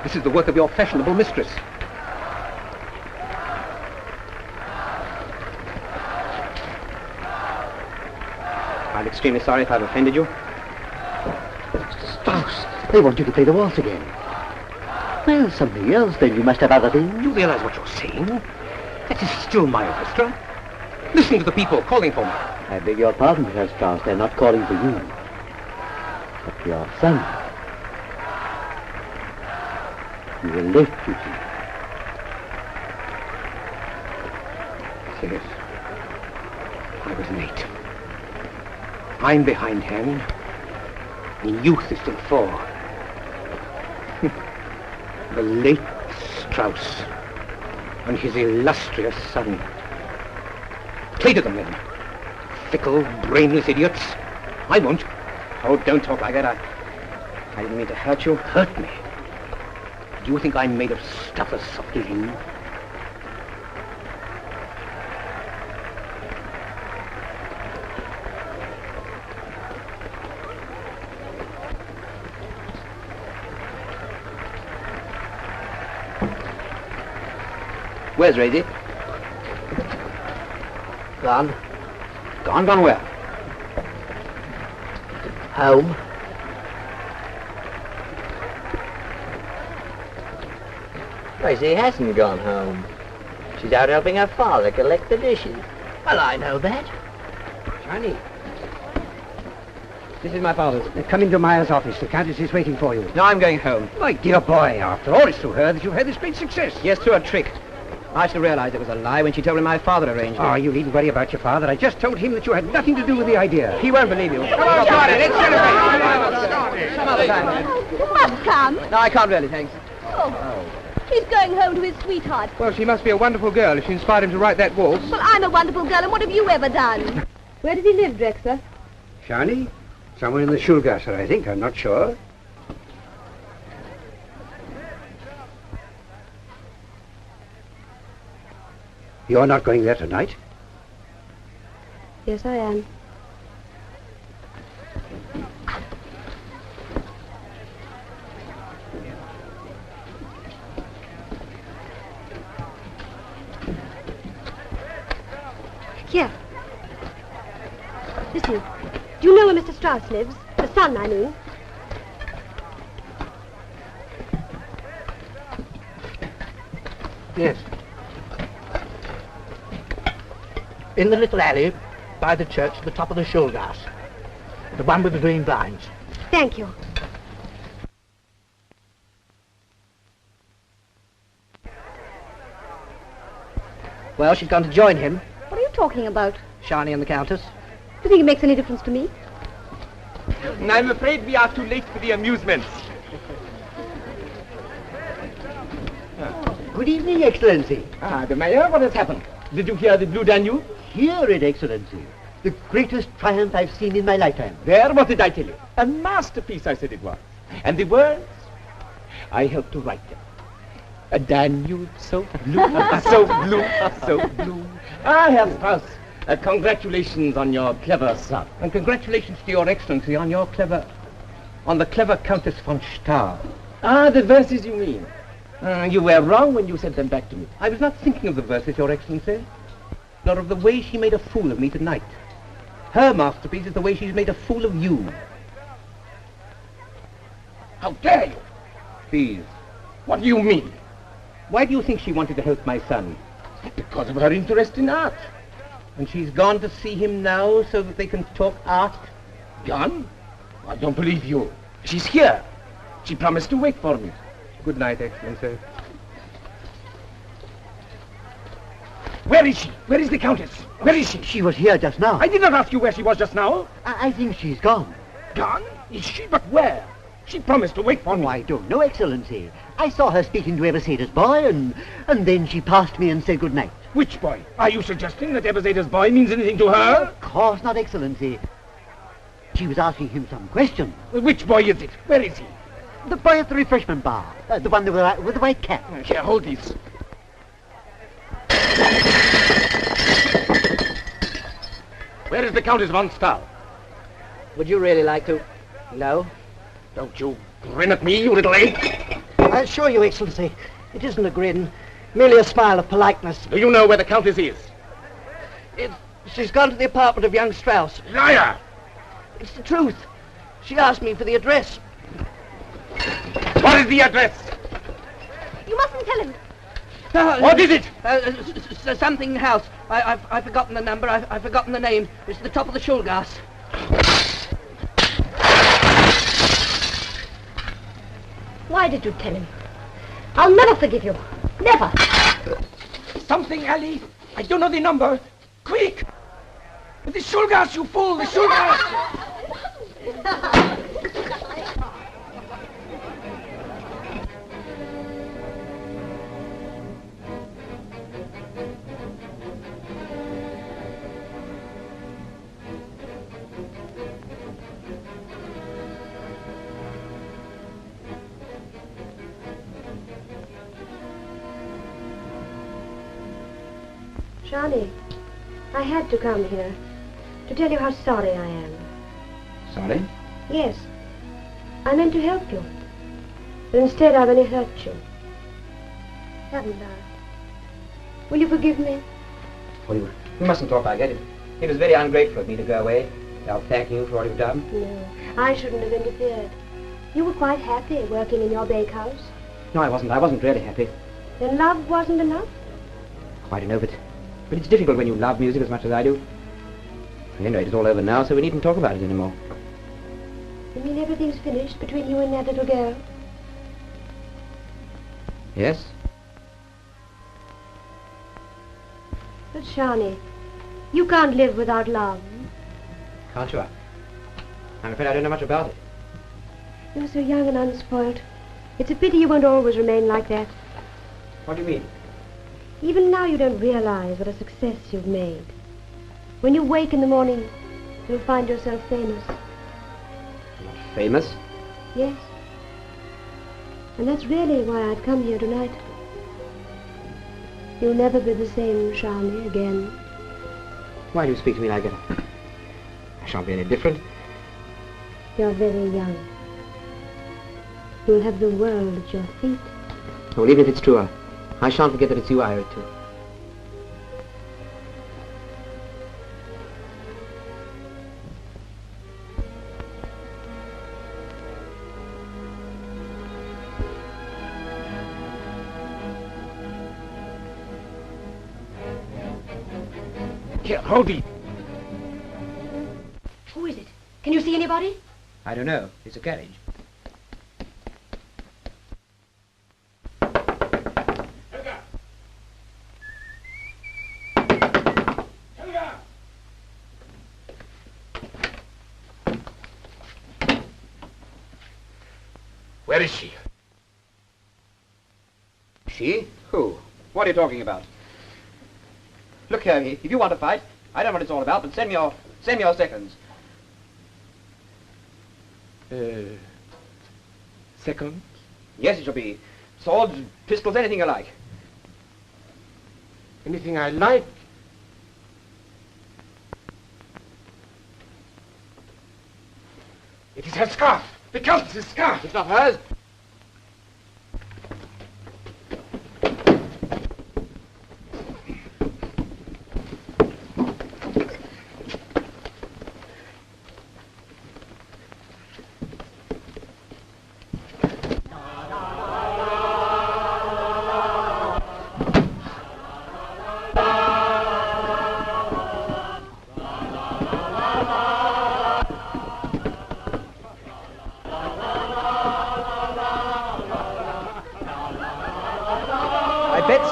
This is the work of your fashionable mistress. I'm extremely sorry if I've offended you. Mr. Strauss, they want you to play the waltz again. Well, something else, then. You must have other things. You realize what you're saying? That is still my orchestra. Listen to the people calling for me. I beg your pardon, Mr. Strauss. They're not calling for you, but for your son. You were late, you see. Yes. I was late. I'm behindhand. And youth is to the fore. The late Strauss and his illustrious son. Play to them then. Fickle, brainless idiots. I won't. Oh, don't talk like that. I didn't mean to hurt you. Hurt me? Do you think I'm made of stuff as soft as you? Where's Resi? Gone. Gone where? Home. Resi hasn't gone home. She's out helping her father collect the dishes. Well, I know that. Schani. This is my father's. Come into Meyer's office. The Countess is waiting for you. No, I'm going home. My dear boy, after all, it's through her that you've had this great success. Yes, through a trick. I should have realized it was a lie when she told me my father arranged it. Oh, you needn't worry about your father. I just told him that you had nothing to do with the idea. He won't believe you. Come on, Johnny, let's celebrate. Some other time. Must come. No, I can't really, thanks. Oh. He's going home to his sweetheart. Well, she must be a wonderful girl if she inspired him to write that waltz. Well, I'm a wonderful girl, and what have you ever done? Where does he live, Drexler? Schani? Somewhere in the Schulgasse, I think. I'm not sure. You're not going there tonight? Yes, I am. Here. Listen, do you know where Mr. Strauss lives? The son, I mean. Yes. In the little alley by the church at the top of the Schulgasse. The one with the green blinds. Thank you. Well, she's gone to join him, What are you talking about? Schani and the Countess. Do you think it makes any difference to me? I'm afraid we are too late for the amusements. Good evening, Excellency. Ah, the mayor, what has happened? Did you hear the Blue Danube? Hear it, Excellency. The greatest triumph I've seen in my lifetime. There, what did I tell you? A masterpiece, I said it was. And the words? I helped to write them. A Danube so blue, so blue, so blue. Ah, Herr Strauss, congratulations on your clever son. And congratulations to your Excellency on the clever Countess von Stahl. Ah, the verses you mean. You were wrong when you sent them back to me. I was not thinking of the verses, Your Excellency, nor of the way she made a fool of me tonight. Her masterpiece is the way she's made a fool of you. How dare you? Please, what do you mean? Why do you think she wanted to help my son? Because of her interest in art. And she's gone to see him now so that they can talk art. Gone? I don't believe you. She's here. She promised to wait for me. Good night, Excellency. Where is she? Where is the Countess? Where is she? She was here just now. I did not ask you where she was just now. I think she's gone. Gone? Is she but where? She promised to wait for me. Oh, I don't know, Excellency. I saw her speaking to Ebezeder's boy, and then she passed me and said good night. Which boy? Are you suggesting that Ebezeder's boy means anything to her? Of course not, Excellency. She was asking him some question. Which boy is it? Where is he? The boy at the refreshment bar. The one with the white cap. Here, hold this. Where is the Countess von Stahl? Would you really like to know? Don't you grin at me, you little ape. I assure you, Excellency, it isn't a grin. Merely a smile of politeness. Do you know where the Countess is? She's gone to the apartment of young Strauss. Liar! It's the truth. She asked me for the address. What is the address? You mustn't tell him. What is it? Something house. I've forgotten the number. I've forgotten the name. It's at the top of the Schulgasse. Why did you tell him? I'll never forgive you. Never. Something, Ali. I don't know the number. Quick! The Schulgasse, you fool! The Schulgasse! Schani, I had to come here to tell you how sorry I am. Sorry? Yes. I meant to help you. But instead I've only hurt you. Haven't I? Will you forgive me? Oh, you mustn't talk like that. It was very ungrateful of me to go away without thanking you for all you've done. No, I shouldn't have interfered. You were quite happy working in your bakehouse. No, I wasn't. I wasn't really happy. Then love wasn't enough? Quite enough, but it's difficult when you love music as much as I do. Anyway, it's all over now, so we needn't talk about it anymore. You mean everything's finished between you and that little girl? Yes? But Schani, you can't live without love. Can't you? I'm afraid I don't know much about it. You're so young and unspoilt. It's a pity you won't always remain like that. What do you mean? Even now you don't realize what a success you've made. When you wake in the morning, you'll find yourself famous. Not famous? Yes. And that's really why I've come here tonight. You'll never be the same Schani again. Why do you speak to me like that? I shan't be any different. You're very young. You'll have the world at your feet. Well, even if it's true, I shan't forget that it's you I owe it to. Here, hold it. Who is it? Can you see anybody? I don't know. It's a carriage. Helga! Helga! Where is she? She? Who? What are you talking about? Look here, if you want to fight, I don't know what it's all about, but send me your seconds. Second? Yes, it shall be. Swords, pistols, anything you like. Anything I like? It is her scarf. The Countess's scarf. It's not hers.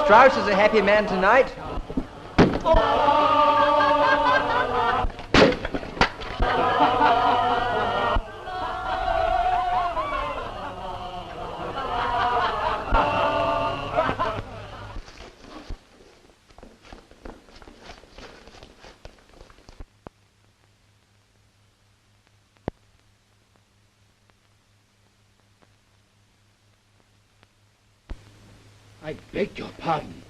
Strauss is a happy man tonight. I beg your pardon.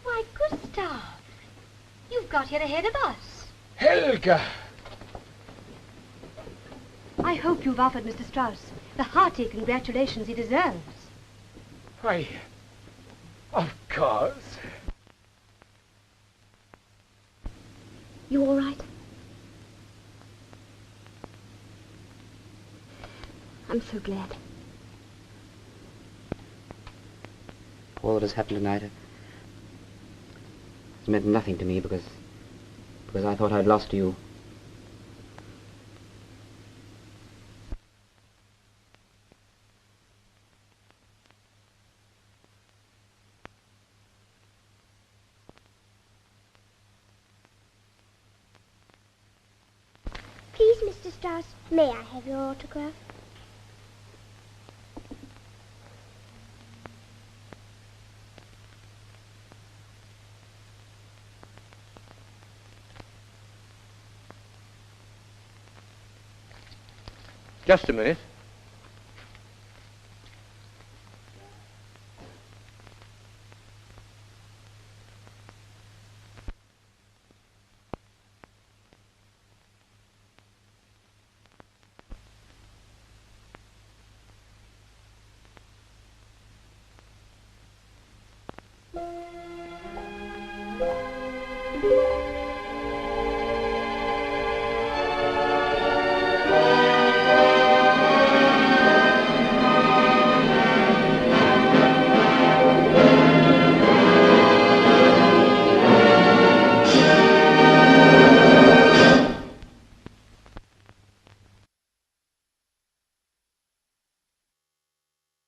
Why, Gustav, you've got here ahead of us. Helga! I hope you've offered Mr. Strauss the hearty congratulations he deserves. Why, of course. You all right? I'm so glad. All that has happened tonight has meant nothing to me because I thought I'd lost you. Please, Mr. Strauss, may I have your autograph? Just a minute.